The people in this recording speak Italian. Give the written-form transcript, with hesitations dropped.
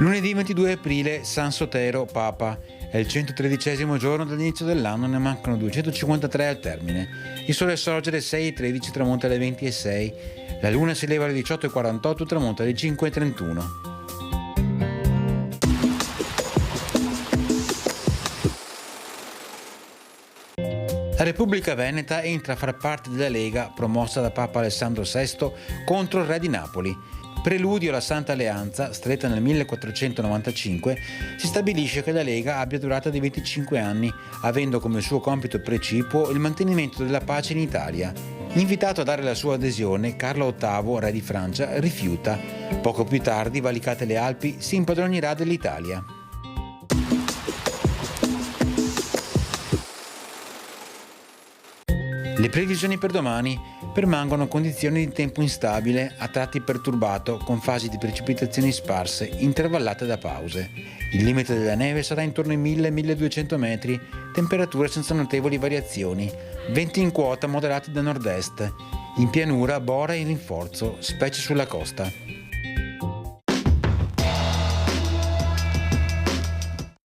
Lunedì 22 aprile, San Sotero, Papa. È il 113° giorno dall'inizio dell'anno, ne mancano 253 al termine. Il sole sorge alle 6:13, tramonta alle 20:06. La luna si leva alle 18:48, tramonta alle 5:31. La Repubblica Veneta entra a far parte della Lega promossa da Papa Alessandro VI contro il re di Napoli. Preludio alla Santa Alleanza, stretta nel 1495, si stabilisce che la Lega abbia durata di 25 anni, avendo come suo compito precipuo il mantenimento della pace in Italia. Invitato a dare la sua adesione, Carlo VIII, re di Francia, rifiuta. Poco più tardi, valicate le Alpi, si impadronirà dell'Italia. Le previsioni per domani: permangono condizioni di tempo instabile, a tratti perturbato, con fasi di precipitazioni sparse, intervallate da pause. Il limite della neve sarà intorno ai 1000-1200 metri, temperature senza notevoli variazioni, venti in quota moderati da nord-est. In pianura bora in rinforzo, specie sulla costa.